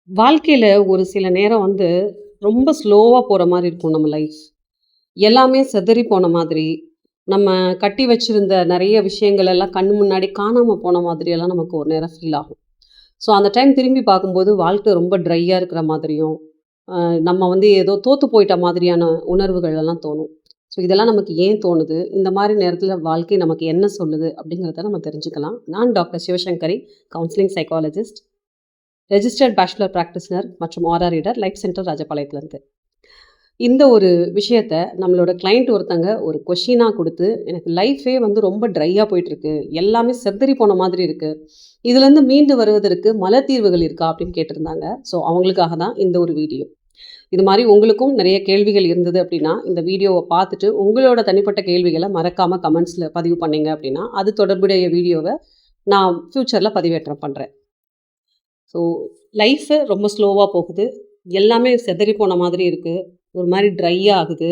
வாழ்க்கையில ஒரு சில நேரம் வந்து ரொம்ப ஸ்லோவா போற மாரி இருக்கும் நம்ம லைஃப். எல்லாமே சிதறி போன மாதிரி, நம்ம கட்டி வச்சிருந்த நெறைய விஷயங்கள் எல்லாம் கண்ணு முன்னாடி காணாம போன மாதிரியெல்லாம் நமக்கு ஒரு நேரம் ஃபீல் ஆகும். ஸோ அந்த டைம் திரும்பி பார்க்கும்போது வாழ்க்கை ரொம்ப ட்ரையா இருக்கிற மாதிரியும், அ நம்ம வந்து ஏதோ தோத்து போயிட்ட மாதிரியான உணர்வுகள் எல்லாம் தோணும். ஸோ இதெல்லாம் நமக்கு ஏன் தோணுது? இந்த மாரி நேரத்தில வாழ்க்கை நமக்கு என்ன சொல்லுது? அப்படிங்கிறத நம்ம தெரிஞ்சுக்கலாம். நான் doctor Sivasankari, counselling psychologist. Registered bachelor practitioner மற்றும் ஆர்ஆர் ரீடர் லைஃப் சென்டர் ராஜபாளையத்துலேருந்து. இந்த ஒரு விஷயத்த நம்மளோட கிளையண்ட் ஒருத்தங்க ஒரு கொஷினா குடுத்து, எனக்கு லைஃபே வந்து ரொம்ப ட்ரையா போயிட்டுருக்கு. எல்லாமே சிதறி போன மாதிரி இருக்கு. இதுலேருந்து மீண்டு வருவதற்கு மலத்தீர்வுகள் இருக்கா? அப்படின்னு கேட்டிருந்தாங்க. ஸோ அவங்களுக்காக தான் இந்த ஒரு வீடியோ. இது மாரி உங்களுக்கும் நிறைய கேள்விகள் இருந்தது அப்படின்னா, இந்த வீடியோவ பார்த்துட்டு உங்களோட தனிப்பட்ட கேள்விகள மறக்காம கமெண்ட்ஸ்ல பதிவு பண்ணீங்க அப்படின்னா, அது தொடர்புடைய வீடியோவ நான் ஃபியூச்சர்ல பதிவேற்றம் பண்றேன். ஸோ லைஃபு ரொம்ப ஸ்லோவா போகுது. எல்லாமே சிதறி போன மாதிரி இருக்கு. ஒரு மாரி ட்ரையா ஆகுது.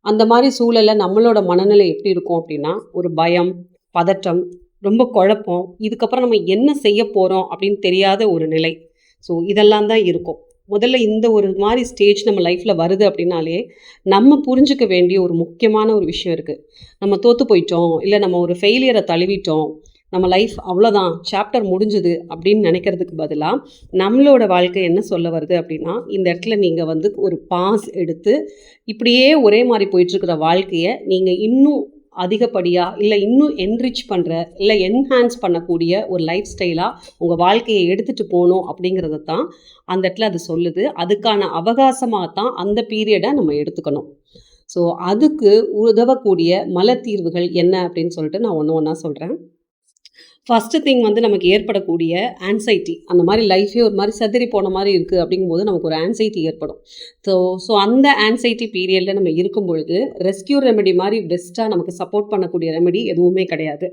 அந்த மாரி சூழல்ல நம்மளோட மனநிலை எப்படி இருக்கும் அப்படின்னா, ஒரு பயம், பதட்டம், ரொம்ப குழப்பம். இதுக்கப்புறம் நம்ம என்ன செய்ய போறோம் அப்படின்னு தெரியாத ஒரு நிலை. ஸோ இதெல்லாம் தான் இருக்கும். முதல்ல இந்த ஒரு மாரி ஸ்டேஜ் நம்ம லைஃப்ல வருது அப்படின்னாலே, நம்ம புரிஞ்சுக்க வேண்டிய ஒரு முக்கியமான ஒரு விஷயம் இருக்கு. நம்ம தோத்து போயிட்டோம், இல்ல நம்ம ஒரு ஃபெயிலியர தழுவிட்டோம். நம்ம லைஃப் அவ்வளோதான், சாப்டர் முடிஞ்சுது அப்படின்னு நினைக்கிறதுக்கு பதிலா, நம்மளோட வாழ்க்கை என்ன சொல்ல வருது அப்படின்னா, இந்த இடத்துல நீங்க வந்து ஒரு பாஸ் எடுத்து, இப்படியே ஒரே மாரி போயிட்டுருக்கிற வாழ்க்கைய நீங்க இன்னும் அதிகப்படியா, இல்ல இன்னும் என்ரிச் பண்ற, இல்ல என்ஹான்ஸ் பண்ணக்கூடிய ஒரு லைஃப் ஸ்டைலா உங்க வாழ்க்கைய எடுத்துட்டு போணும் அப்படிங்கிறத தான் அந்த இடத்துல அது சொல்லுது. அதுக்கான அவகாசமா தான் அந்த பீரியட நம்ம எடுத்துக்கணும். ஸோ அதுக்கு உதவக்கூடிய மலத்தீர்வுகள் என்ன அப்படின்னு சொல்லிட்டு நான் ஒண்ணு ஒண்ணா சொல்றேன். ஃபர்ஸ்ட்டு திங் வந்து நமக்கு ஏற்படக்கூடிய ஆங்ஸைட்டி. அந்த மாரி லைஃபே ஒரு மாரி சிதறி போன மாரி இருக்குது அப்படிங்கும்போது நமக்கு ஒரு ஆங்ஸைட்டி ஏற்படும். ஸோ ஸோ அந்த ஆங்ஸைட்டி பீரியட்ல நம்ம இருக்கும் பொழுது, ரெஸ்க்யூ ரெமெடி மாரி பெஸ்ட்டா நமக்கு சப்போர்ட் பண்ணக்கூடிய ரெமெடி எதுவுமே கிடையாது.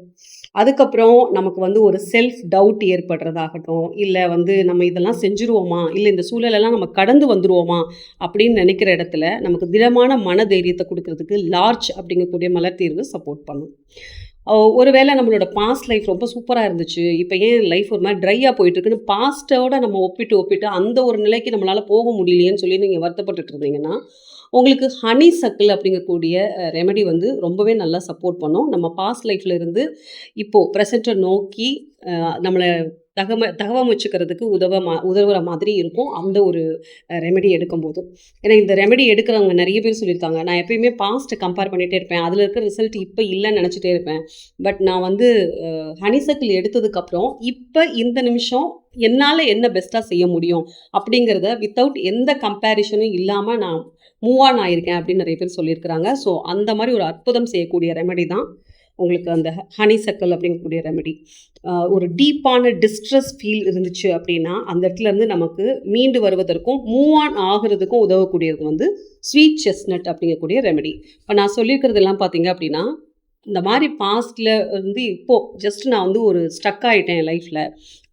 அதுக்கப்புறம் நமக்கு வந்து ஒரு செல்ஃப் டவுட் ஏற்படுறதாகட்டும், இல்ல வந்து நம்ம இதெல்லாம் செஞ்சுருவோமா? இல்ல இந்த சூழலெல்லாம் நம்ம கடந்து வந்துருவோமா? அப்படின்னு நினைக்கிற இடத்துல, நமக்கு திடமான மனதைரியத்த குடுக்குறதுக்கு லார்ஜ் அப்படிங்கக்கூடிய மலர்தீர்வு சப்போர்ட் பண்ணும். ஒருவேளை நம்மளோட பாஸ்ட் லைஃப் ரொம்ப சூப்பரா இருந்துச்சு. இப்ப ஏன் லைஃப் ஒரு மாரி ட்ரையா போயிட்டுருக்குன்னு பாஸ்ட்டோட நம்ம ஒப்பிட்டு அந்த ஒரு நிலைக்கு நம்மளால போக முடியலையேன்னு சொல்லி நீங்க வருத்தப்பட்டுட்டு இருந்தீங்கன்னா, உங்களுக்கு ஹனி சக்கிள் அப்படிங்கக்கூடிய ரெமெடி வந்து ரொம்பவே நல்லா சப்போர்ட் பண்ணும். நம்ம பாஸ்ட் லைஃப்ல இருந்து இப்போ பிரசன்ட்ட நோக்கி நம்மள தகவமைச்சுக்கிறதுக்கு உதவுற மாதிரி இருக்கும். அந்த ஒரு ரெமெடி எடுக்கும்போது. ஏன்னா இந்த ரெமெடி எடுக்கிறவங்க நெறைய பேர் சொல்லியிருக்காங்க. நான் எப்பயுமே பாஸ்ட்ட கம்பேர் பண்ணிட்டே இருப்பேன். அதில இருக்கிற ரிசல்ட் இப்ப இல்லன்னு நெனச்சுட்டே இருப்பேன். பட் நான் வந்து ஹனிசக்கிள் எடுத்ததுக்கப்புறம், இப்ப இந்த நிமிஷம் என்னால என்ன பெஸ்ட்டா செய்ய முடியும்? அப்படிங்கிறத வித்தவுட் எந்த கம்பேரிஷனும் இல்லாம நான் மூவ் ஆன் ஆயிருக்கேன் அப்படின்னு நெறைய பேர் சொல்லியிருக்கிறாங்க. ஸோ அந்த மாரி ஒரு அற்புதம் செய்யக்கூடிய ரெமெடி தான் உங்களுக்கு அந்த ஹனிசக்கிள் அப்படிங்கக்கூடிய ரெமெடி. ஒரு டீப்பான டிஸ்ட்ரெஸ் ஃபீல் இருந்துச்சு அப்படின்னா, அந்த இடத்துலேருந்து நமக்கு மீண்டு வருவதற்கும், மூவ் ஆன் ஆகுறதுக்கும் உதவக்கூடியது வந்து ஸ்வீட் செஸ்ட்நட் அப்படிங்கக்கூடிய ரெமெடி. இப்போ நான் சொல்லியிருக்கிறதெல்லாம் பார்த்தீங்க அப்படின்னா, இந்த மாரி பாஸ்ட்ல வந்து இப்போ ஜஸ்ட் நான் வந்து ஒரு ஸ்டக் ஆயிட்டேன் லைஃப்ல.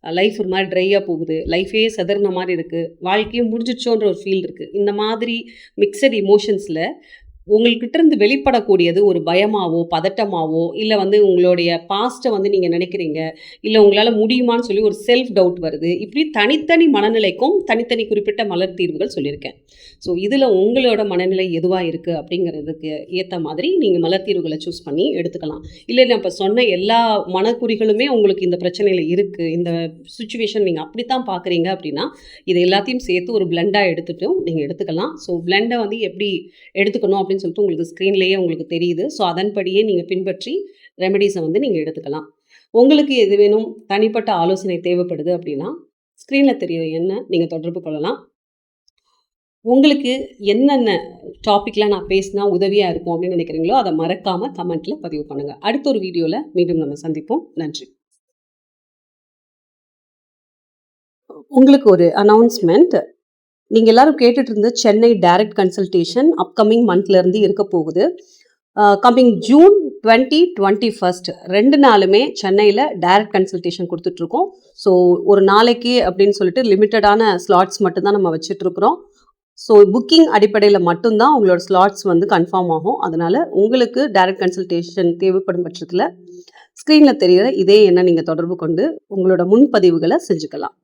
லைஃப் ஒரு மாரி ட்ரையா போகுது. லைஃபே சிதறுன மாரி இருக்கு. வாழ்க்கையே முடிஞ்சிடுச்சோன்ற ஒரு ஃபீல் இருக்கு. இந்த மாதிரி மிக்ஸட் எமோஷன்ஸ்ல உங்கள்கிட்ட இருந்து வெளிப்படக்கூடியது ஒரு பயமாவோ, பதட்டமாவோ, இல்ல வந்து உங்களுடைய பாஸ்ட்ட வந்து நீங்க நினைக்கிறீங்க. இல்ல உங்களால முடியுமான்னு சொல்லி ஒரு செல்ஃப் டவுட் வருது. இப்படி தனித்தனி மனநிலைக்கும் தனித்தனி குறிப்பிட்ட மலர் தீர்வுகள் சொல்லியிருக்கேன். ஸோ இதில உங்களோட மனநிலை எதுவா இருக்கு அப்படிங்கிறதுக்கு ஏத்த மாதிரி நீங்க மலர் தீர்வுகள சூஸ் பண்ணி எடுத்துக்கலாம். இல்ல நான் இப்ப சொன்ன எல்லா மனக்குறிகளுமே உங்களுக்கு இந்த பிரச்சனையில இருக்கு. இந்த சிச்சுவேஷன் நீங்க அப்படித்தான் பார்க்குறீங்க அப்படின்னா, இது எல்லாத்தையும் சேர்த்து ஒரு பிளெண்டா எடுத்துட்டும் நீங்க எடுத்துக்கலாம். ஸோ பிளெண்ட வந்து எப்படி எடுத்துக்கணும் அப்படின்னு சொல்லிட்டு உங்களுக்கு ஸ்க்ரீன்லேயே உங்களுக்கு தெரியுது. ஸோ அதன்படியே நீங்க பின்பற்றி ரெமெடிஸை வந்து நீங்க எடுத்துக்கலாம். உங்களுக்கு எது வேணும், தனிப்பட்ட ஆலோசனை தேவைப்படுது அப்படின்னா, ஸ்க்ரீன்ல தெரியிற எண்ண நீங்க தொடர்பு கொள்ளலாம். உங்களுக்கு என்னென்ன டாபிக்லாம் நான் பேசினா உதவியா இருக்கும் அப்படின்னு நினைக்கிறீங்களோ, அத மறக்காம கமெண்ட்ல பதிவு பண்ணுங்க. அடுத்த ஒரு வீடியோல மீண்டும் நம்ம சந்திப்போம். நன்றி. உங்களுக்கு ஒரு அனௌன்ஸ்மென்ட். நீங்க எல்லாரும் கேட்டுட்டு இருந்த சென்னை டைரக்ட் கன்சல்டேஷன் அப்கமிங் மந்த்லேருந்து இருக்க போகுது. கம்மிங் ஜூன் 2021 2 நாளுமே சென்னையில டைரக்ட் கன்சல்டேஷன் குடுத்துட்ருக்கோம். ஸோ ஒரு நாளைக்கு அப்படின்னு சொல்லிட்டு லிமிட்டடான ஸ்லாட்ஸ் மட்டும் தான் நம்ம வச்சுட்ருக்குறோம். ஸோ புக்கிங் அடிப்படையில மட்டும் தான் உங்களோட ஸ்லாட்ஸ் வந்து கன்ஃபார்ம் ஆகும். அதனால உங்களுக்கு டைரக்ட் கன்சல்டேஷன் தேவைப்படும் பட்சத்தில, ஸ்க்ரீன்ல தெரியிற இதே எண்ண நீங்க தொடர்பு கொண்டு உங்களோட முன்பதிவுகள செஞ்சுக்கலாம்.